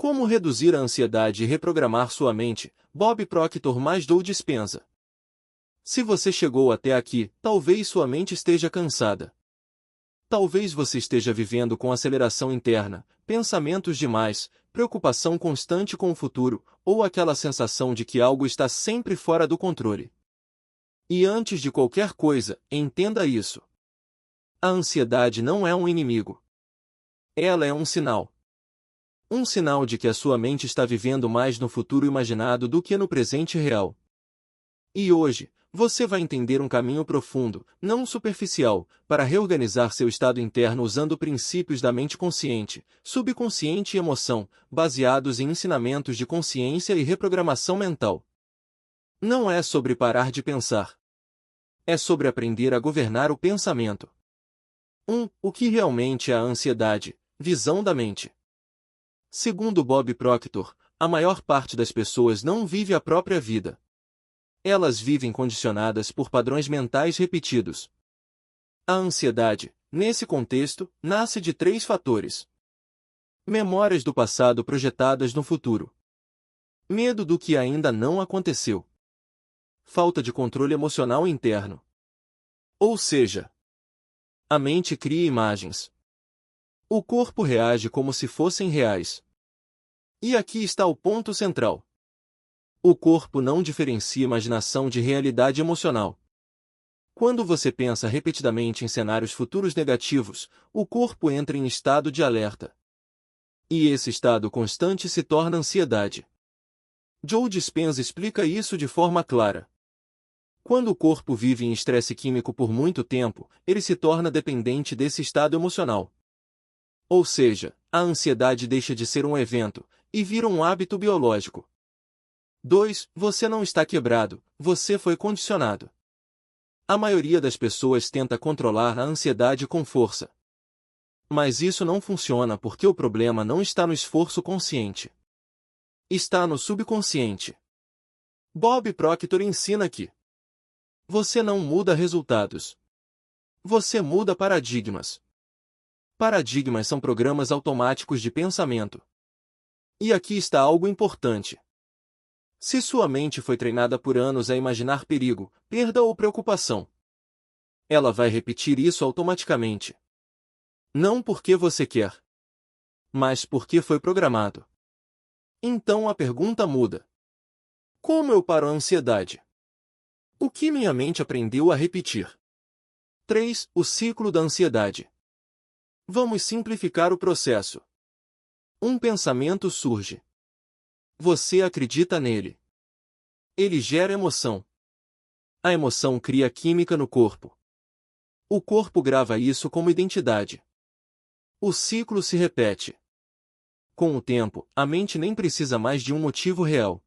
Como reduzir a ansiedade e reprogramar sua mente, Bob Proctor mais Joe Dispenza. Se você chegou até aqui, talvez sua mente esteja cansada. Talvez você esteja vivendo com aceleração interna, pensamentos demais, preocupação constante com o futuro, ou aquela sensação de que algo está sempre fora do controle. E antes de qualquer coisa, entenda isso. A ansiedade não é um inimigo. Ela é um sinal. Um sinal de que a sua mente está vivendo mais no futuro imaginado do que no presente real. E hoje, você vai entender um caminho profundo, não superficial, para reorganizar seu estado interno usando princípios da mente consciente, subconsciente e emoção, baseados em ensinamentos de consciência e reprogramação mental. Não é sobre parar de pensar. É sobre aprender a governar o pensamento. 1. O que realmente é a ansiedade? Visão da mente. Segundo Bob Proctor, a maior parte das pessoas não vive a própria vida. Elas vivem condicionadas por padrões mentais repetidos. A ansiedade, nesse contexto, nasce de 3 fatores. Memórias do passado projetadas no futuro. Medo do que ainda não aconteceu. Falta de controle emocional interno. Ou seja, a mente cria imagens. O corpo reage como se fossem reais. E aqui está o ponto central. O corpo não diferencia imaginação de realidade emocional. Quando você pensa repetidamente em cenários futuros negativos, o corpo entra em estado de alerta. E esse estado constante se torna ansiedade. Joe Dispenza explica isso de forma clara. Quando o corpo vive em estresse químico por muito tempo, ele se torna dependente desse estado emocional. Ou seja, a ansiedade deixa de ser um evento e vira um hábito biológico. 2. Você não está quebrado, você foi condicionado. A maioria das pessoas tenta controlar a ansiedade com força. Mas isso não funciona porque o problema não está no esforço consciente. Está no subconsciente. Bob Proctor ensina que você não muda resultados. Você muda paradigmas. Paradigmas são programas automáticos de pensamento. E aqui está algo importante. Se sua mente foi treinada por anos a imaginar perigo, perda ou preocupação, ela vai repetir isso automaticamente. Não porque você quer, mas porque foi programado. Então a pergunta muda. Como eu paro a ansiedade? O que minha mente aprendeu a repetir? 3. O ciclo da ansiedade. Vamos simplificar o processo. Um pensamento surge. Você acredita nele. Ele gera emoção. A emoção cria química no corpo. O corpo grava isso como identidade. O ciclo se repete. Com o tempo, a mente nem precisa mais de um motivo real.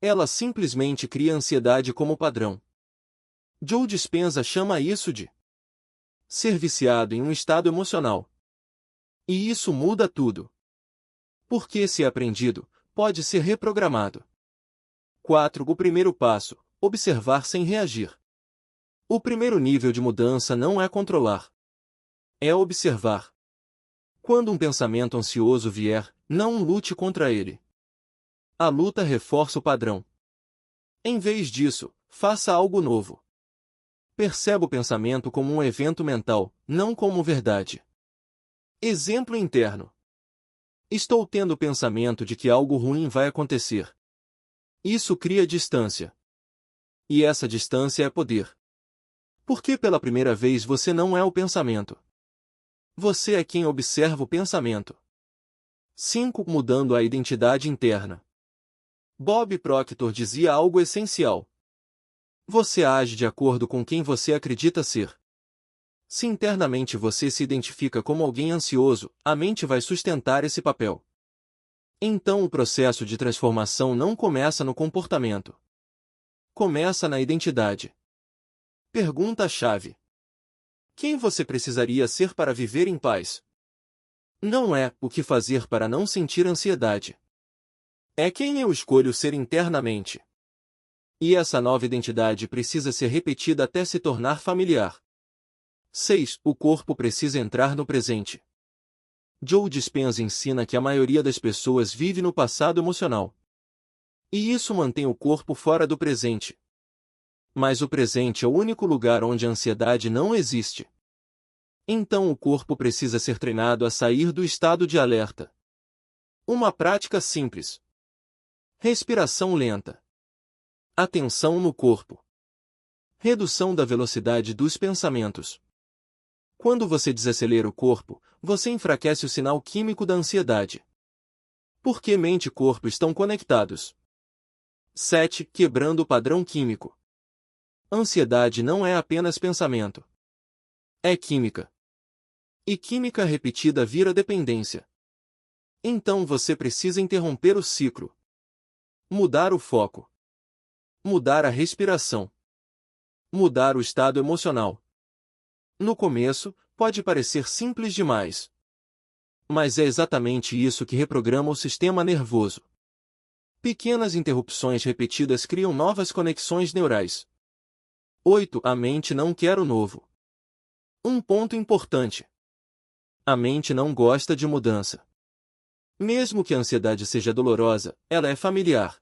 Ela simplesmente cria ansiedade como padrão. Joe Dispenza chama isso de ser viciado em um estado emocional. E isso muda tudo. Porque se é aprendido, pode ser reprogramado. 4. O primeiro passo, observar sem reagir. O primeiro nível de mudança não é controlar. É observar. Quando um pensamento ansioso vier, não lute contra ele. A luta reforça o padrão. Em vez disso, faça algo novo. Perceba o pensamento como um evento mental, não como verdade. Exemplo interno. Estou tendo o pensamento de que algo ruim vai acontecer. Isso cria distância. E essa distância é poder. Porque pela primeira vez você não é o pensamento. Você é quem observa o pensamento. 5. Mudando a identidade interna. Bob Proctor dizia algo essencial. Você age de acordo com quem você acredita ser. Se internamente você se identifica como alguém ansioso, a mente vai sustentar esse papel. Então o processo de transformação não começa no comportamento. Começa na identidade. Pergunta-chave. Quem você precisaria ser para viver em paz? Não é o que fazer para não sentir ansiedade. É quem eu escolho ser internamente. E essa nova identidade precisa ser repetida até se tornar familiar. 6. O corpo precisa entrar no presente. Joe Dispenza ensina que a maioria das pessoas vive no passado emocional. E isso mantém o corpo fora do presente. Mas o presente é o único lugar onde a ansiedade não existe. Então o corpo precisa ser treinado a sair do estado de alerta. Uma prática simples. Respiração lenta. Atenção no corpo. Redução da velocidade dos pensamentos. Quando você desacelera o corpo, você enfraquece o sinal químico da ansiedade. Por que mente e corpo estão conectados? 7. Quebrando o padrão químico. Ansiedade não é apenas pensamento. É química. E química repetida vira dependência. Então você precisa interromper o ciclo. Mudar o foco. Mudar a respiração. Mudar o estado emocional. No começo, pode parecer simples demais. Mas é exatamente isso que reprograma o sistema nervoso. Pequenas interrupções repetidas criam novas conexões neurais. 8. A mente não quer o novo. Um ponto importante. A mente não gosta de mudança. Mesmo que a ansiedade seja dolorosa, ela é familiar.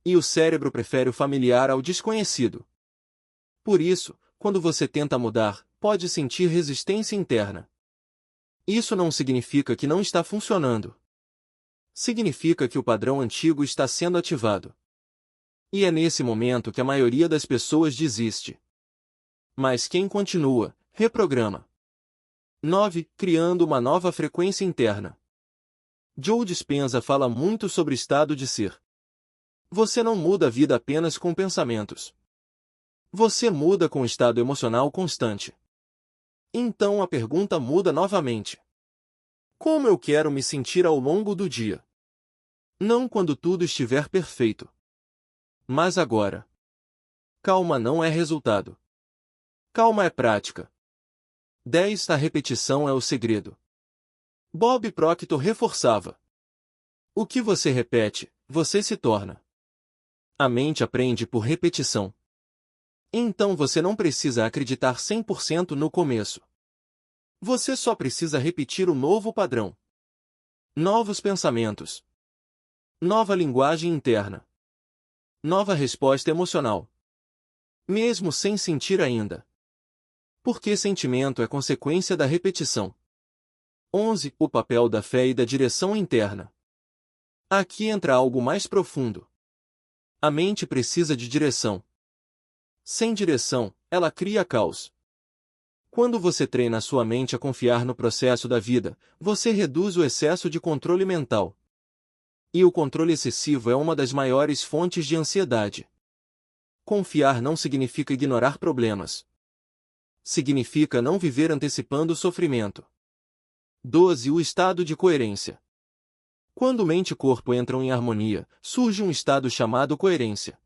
E o cérebro prefere o familiar ao desconhecido. Por isso, quando você tenta mudar, pode sentir resistência interna. Isso não significa que não está funcionando. Significa que o padrão antigo está sendo ativado. E é nesse momento que a maioria das pessoas desiste. Mas quem continua, reprograma. 9. Criando uma nova frequência interna. Joe Dispenza fala muito sobre estado de ser. Você não muda a vida apenas com pensamentos. Você muda com estado emocional constante. Então a pergunta muda novamente. Como eu quero me sentir ao longo do dia? Não quando tudo estiver perfeito. Mas agora. Calma não é resultado. Calma é prática. 10. A repetição é o segredo. Bob Proctor reforçava. O que você repete, você se torna. A mente aprende por repetição. Então você não precisa acreditar 100% no começo. Você só precisa repetir o novo padrão. Novos pensamentos. Nova linguagem interna. Nova resposta emocional. Mesmo sem sentir ainda. Porque sentimento é consequência da repetição. 11. O papel da fé e da direção interna. Aqui entra algo mais profundo. A mente precisa de direção. Sem direção, ela cria caos. Quando você treina a sua mente a confiar no processo da vida, você reduz o excesso de controle mental. E o controle excessivo é uma das maiores fontes de ansiedade. Confiar não significa ignorar problemas. Significa não viver antecipando o sofrimento. 12. O estado de coerência. Quando mente e corpo entram em harmonia, surge um estado chamado coerência.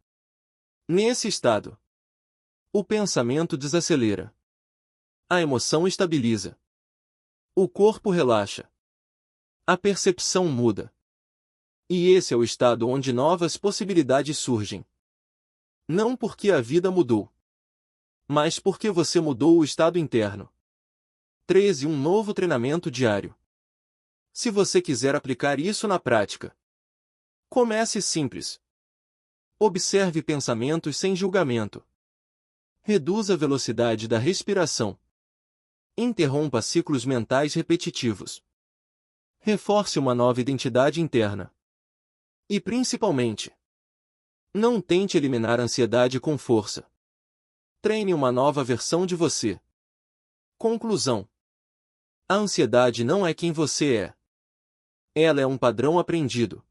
Nesse estado, o pensamento desacelera. A emoção estabiliza. O corpo relaxa. A percepção muda. E esse é o estado onde novas possibilidades surgem. Não porque a vida mudou, mas porque você mudou o estado interno. 13. Um novo treinamento diário. Se você quiser aplicar isso na prática, comece simples. Observe pensamentos sem julgamento. Reduza a velocidade da respiração. Interrompa ciclos mentais repetitivos. Reforce uma nova identidade interna. E principalmente, não tente eliminar a ansiedade com força. Treine uma nova versão de você. Conclusão. A ansiedade não é quem você é. Ela é um padrão aprendido.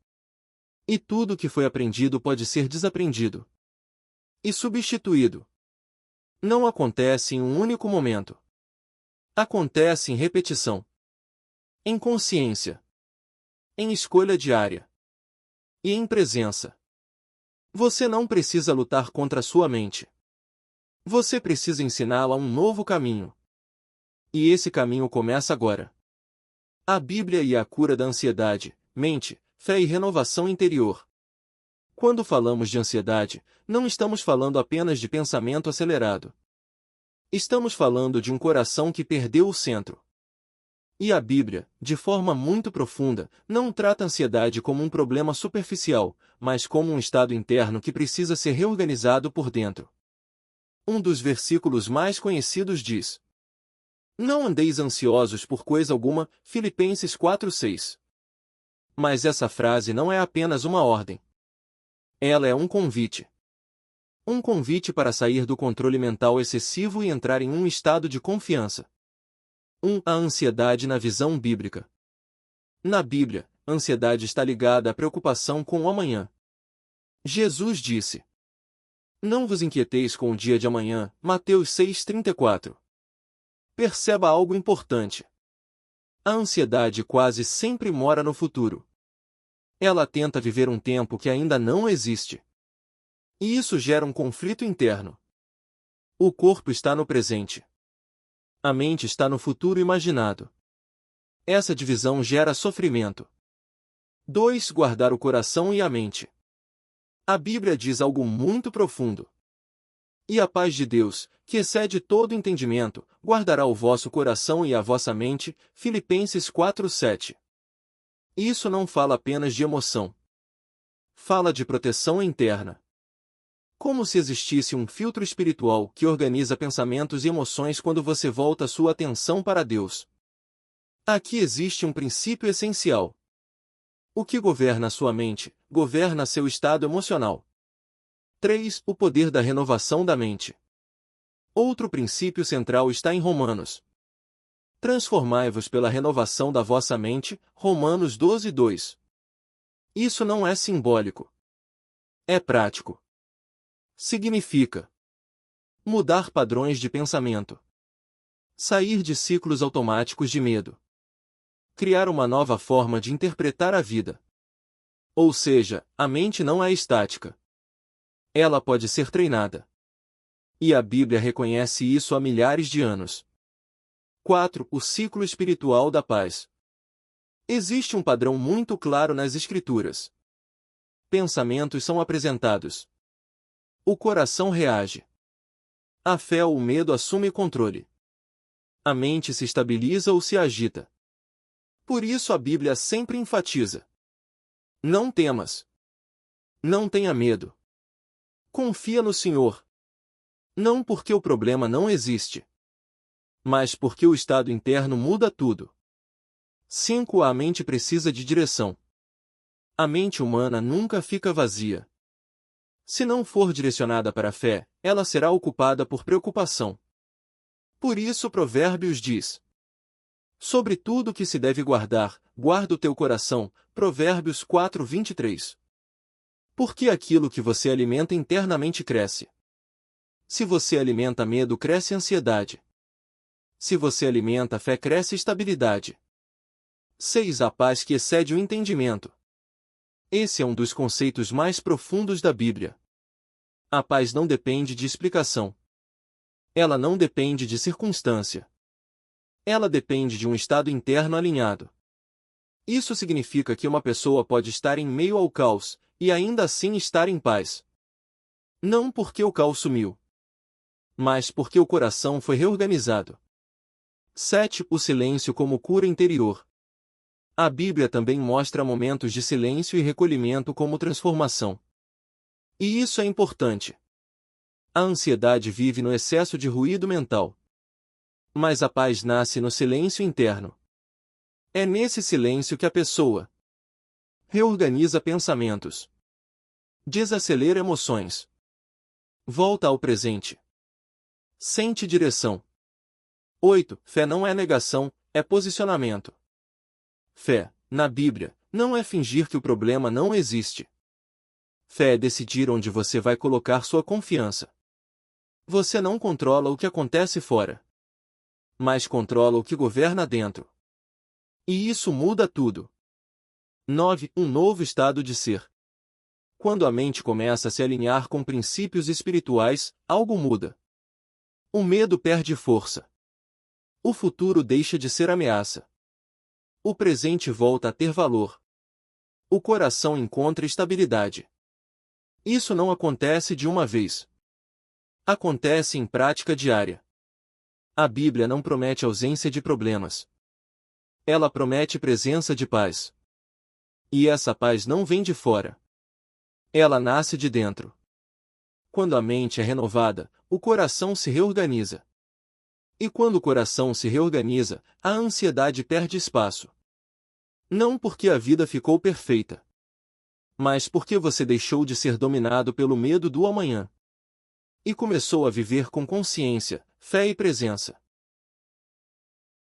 E tudo que foi aprendido pode ser desaprendido. E substituído. Não acontece em um único momento. Acontece em repetição. Em consciência. Em escolha diária. E em presença. Você não precisa lutar contra a sua mente. Você precisa ensiná-la um novo caminho. E esse caminho começa agora. A Bíblia e a cura da ansiedade, mente, fé e renovação interior. Quando falamos de ansiedade, não estamos falando apenas de pensamento acelerado. Estamos falando de um coração que perdeu o centro. E a Bíblia, de forma muito profunda, não trata a ansiedade como um problema superficial, mas como um estado interno que precisa ser reorganizado por dentro. Um dos versículos mais conhecidos diz: Não andeis ansiosos por coisa alguma, Filipenses 4:6. Mas essa frase não é apenas uma ordem. Ela é um convite. Um convite para sair do controle mental excessivo e entrar em um estado de confiança. A ansiedade na visão bíblica. Na Bíblia, a ansiedade está ligada à preocupação com o amanhã. Jesus disse: Não vos inquieteis com o dia de amanhã, Mateus 6,34. Perceba algo importante. A ansiedade quase sempre mora no futuro. Ela tenta viver um tempo que ainda não existe. E isso gera um conflito interno. O corpo está no presente. A mente está no futuro imaginado. Essa divisão gera sofrimento. 2. Guardar o coração e a mente. A Bíblia diz algo muito profundo. E a paz de Deus, que excede todo entendimento, guardará o vosso coração e a vossa mente. Filipenses 4:7. Isso não fala apenas de emoção. Fala de proteção interna. Como se existisse um filtro espiritual que organiza pensamentos e emoções quando você volta sua atenção para Deus. Aqui existe um princípio essencial. O que governa sua mente, governa seu estado emocional. 3. O poder da renovação da mente. Outro princípio central está em Romanos. Transformai-vos pela renovação da vossa mente, Romanos 12:2. Isso não é simbólico. É prático. Significa mudar padrões de pensamento. Sair de ciclos automáticos de medo. Criar uma nova forma de interpretar a vida. Ou seja, a mente não é estática. Ela pode ser treinada. E a Bíblia reconhece isso há milhares de anos. 4. O ciclo espiritual da paz. Existe um padrão muito claro nas Escrituras. Pensamentos são apresentados. O coração reage. A fé ou o medo assume controle. A mente se estabiliza ou se agita. Por isso a Bíblia sempre enfatiza: não temas. Não tenha medo. Confia no Senhor. Não porque o problema não existe, mas porque o estado interno muda tudo. 5. A mente precisa de direção. A mente humana nunca fica vazia. Se não for direcionada para a fé, ela será ocupada por preocupação. Por isso Provérbios diz: sobre tudo que se deve guardar, guarda o teu coração. Provérbios 4:23. Porque aquilo que você alimenta internamente cresce. Se você alimenta medo, cresce ansiedade. Se você alimenta fé, cresce estabilidade. 6. A paz que excede o entendimento. Esse é um dos conceitos mais profundos da Bíblia. A paz não depende de explicação. Ela não depende de circunstância. Ela depende de um estado interno alinhado. Isso significa que uma pessoa pode estar em meio ao caos, e ainda assim estar em paz. Não porque o caos sumiu, mas porque o coração foi reorganizado. 7. O silêncio como cura interior. A Bíblia também mostra momentos de silêncio e recolhimento como transformação. E isso é importante. A ansiedade vive no excesso de ruído mental. Mas a paz nasce no silêncio interno. É nesse silêncio que a pessoa reorganiza pensamentos, desacelera emoções, volta ao presente, sente direção. 8. Fé não é negação, é posicionamento. Fé, na Bíblia, não é fingir que o problema não existe. Fé é decidir onde você vai colocar sua confiança. Você não controla o que acontece fora, mas controla o que governa dentro. E isso muda tudo. 9. Um novo estado de ser. Quando a mente começa a se alinhar com princípios espirituais, algo muda. O medo perde força. O futuro deixa de ser ameaça. O presente volta a ter valor. O coração encontra estabilidade. Isso não acontece de uma vez. Acontece em prática diária. A Bíblia não promete ausência de problemas. Ela promete presença de paz. E essa paz não vem de fora. Ela nasce de dentro. Quando a mente é renovada, o coração se reorganiza. E quando o coração se reorganiza, a ansiedade perde espaço. Não porque a vida ficou perfeita, mas porque você deixou de ser dominado pelo medo do amanhã. E começou a viver com consciência, fé e presença.